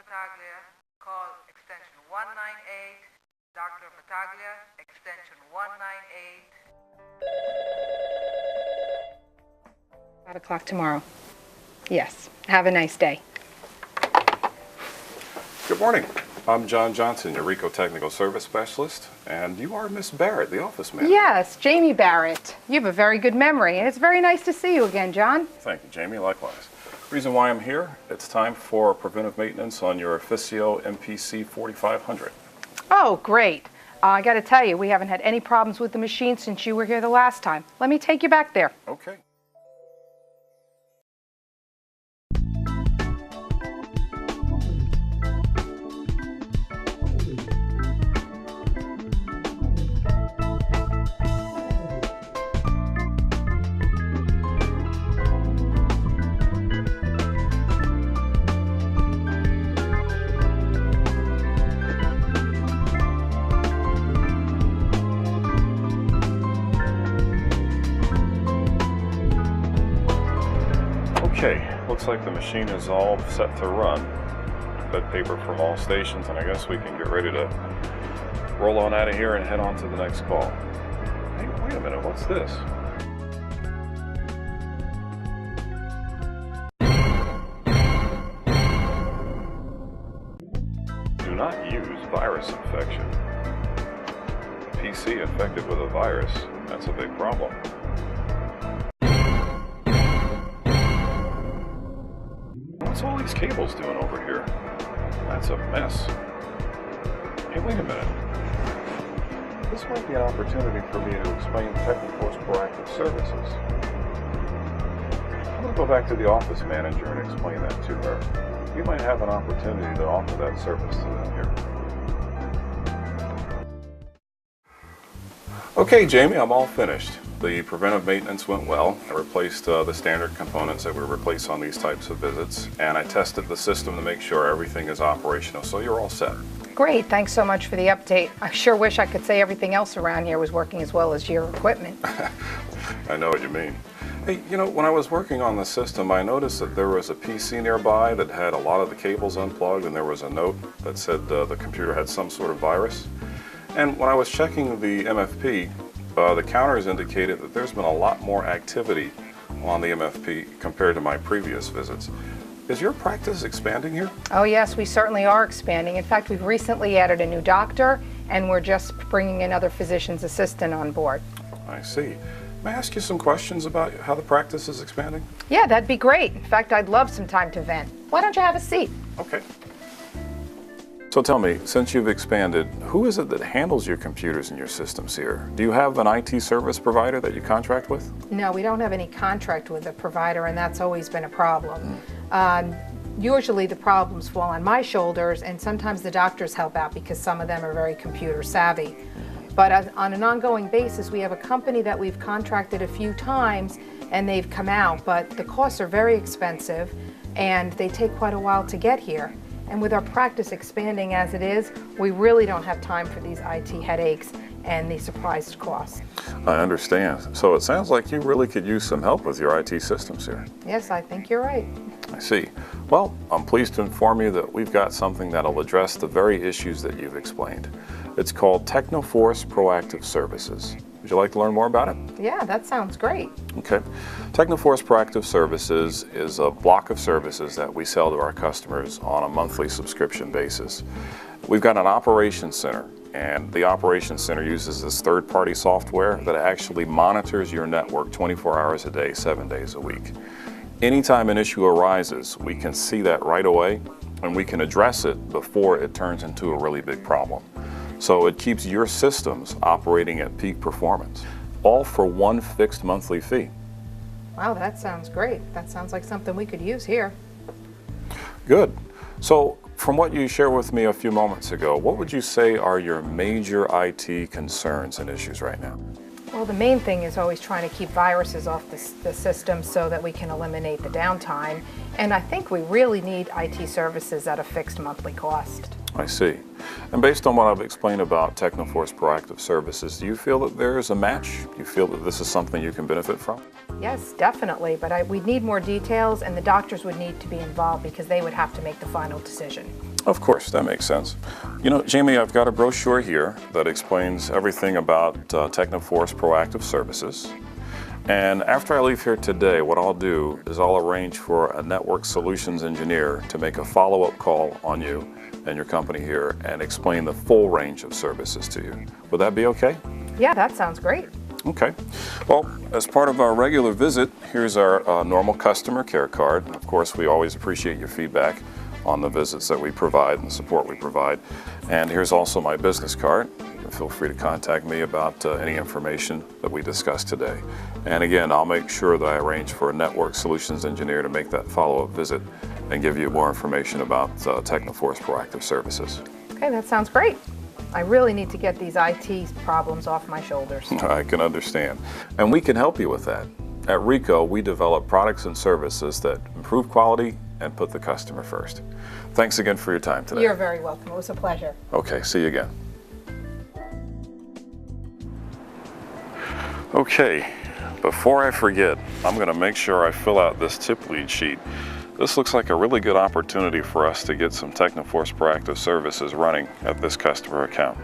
Battaglia, call extension 198. Dr. Battaglia, extension 198. 5 o'clock tomorrow. Yes. Have a nice day. Good morning. I'm John Johnson, your RICO Technical Service Specialist, and you are Miss Barrett, the office manager. Yes, Jamie Barrett. You have a very good memory, and it's very nice to see you again, John. Thank you, Jamie. Likewise. Reason why I'm here, it's time for preventive maintenance on your Officio MPC 4500. Oh, great. I got to tell you, we haven't had any problems with the machine since you were here the last time. Let me take you back there. Okay. Okay, looks like the machine is all set to run. Bed paper from all stations, and I guess we can get ready to roll on out of here and head on to the next call. Hey, wait a minute, what's this? Do not use virus infection. A PC infected with a virus, that's a big problem. What's all these cables doing over here? That's a mess. Hey, wait a minute. This might be an opportunity for me to explain Teknoforce Proactive Services. I'm going to go back to the office manager and explain that to her. We might have an opportunity to offer that service to them here. Okay, Jamie, I'm all finished. The preventive maintenance went well. I replaced the standard components that we replace on these types of visits, and I tested the system to make sure everything is operational, so you're all set. Great. Thanks so much for the update. I sure wish I could say everything else around here was working as well as your equipment. I know what you mean. Hey, you know, when I was working on the system, I noticed that there was a PC nearby that had a lot of the cables unplugged, and there was a note that said the computer had some sort of virus. And when I was checking the MFP, the counters indicated that there's been a lot more activity on the MFP compared to my previous visits. Is your practice expanding here? Oh yes, we certainly are expanding. In fact, we've recently added a new doctor, and we're just bringing another physician's assistant on board. I see. May I ask you some questions about how the practice is expanding? Yeah, that'd be great. In fact, I'd love some time to vent. Why don't you have a seat? Okay. So tell me, since you've expanded, who is it that handles your computers and your systems here? Do you have an IT service provider that you contract with? No, we don't have any contract with a provider, and that's always been a problem. Usually the problems fall on my shoulders, and sometimes the doctors help out because some of them are very computer savvy. But on an ongoing basis, we have a company that we've contracted a few times, and they've come out, but the costs are very expensive, and they take quite a while to get here. And with our practice expanding as it is, we really don't have time for these IT headaches and the surprise costs. I understand. So it sounds like you really could use some help with your IT systems here. Yes, I think you're right. I see. Well, I'm pleased to inform you that we've got something that'll address the very issues that you've explained. It's called Teknoforce Proactive Services. Would you like to learn more about it? Yeah, that sounds great. Okay. Teknoforce Proactive Services is a block of services that we sell to our customers on a monthly subscription basis. We've got an operations center, and the operations center uses this third-party software that actually monitors your network 24 hours a day, 7 days a week. Anytime an issue arises, we can see that right away, and we can address it before it turns into a really big problem. So it keeps your systems operating at peak performance, all for one fixed monthly fee. Wow, that sounds great. That sounds like something we could use here. Good. So from what you shared with me a few moments ago, what would you say are your major IT concerns and issues right now? Well, the main thing is always trying to keep viruses off the system so that we can eliminate the downtime. And I think we really need IT services at a fixed monthly cost. I see. And based on what I've explained about Teknoforce Proactive Services, do you feel that there is a match? Do you feel that this is something you can benefit from? Yes, definitely, but we'd need more details, and the doctors would need to be involved because they would have to make the final decision. Of course, that makes sense. You know, Jamie, I've got a brochure here that explains everything about Teknoforce Proactive Services. And after I leave here today, what I'll do is I'll arrange for a network solutions engineer to make a follow-up call on you and your company here and explain the full range of services to you. Would that be okay? Yeah, that sounds great. Okay. Well, as part of our regular visit, here's our normal customer care card. Of course, we always appreciate your feedback on the visits that we provide and the support we provide. And here's also my business card. Feel free to contact me about any information that we discussed today. And again, I'll make sure that I arrange for a network solutions engineer to make that follow-up visit and give you more information about Teknoforce Proactive Services. Okay, that sounds great. I really need to get these IT problems off my shoulders. I can understand. And we can help you with that. At Ricoh, we develop products and services that improve quality and put the customer first. Thanks again for your time today. You're very welcome. It was a pleasure. Okay, see you again. Okay, before I forget, I'm going to make sure I fill out this tip lead sheet. This looks like a really good opportunity for us to get some Teknoforce Proactive Services running at this customer account.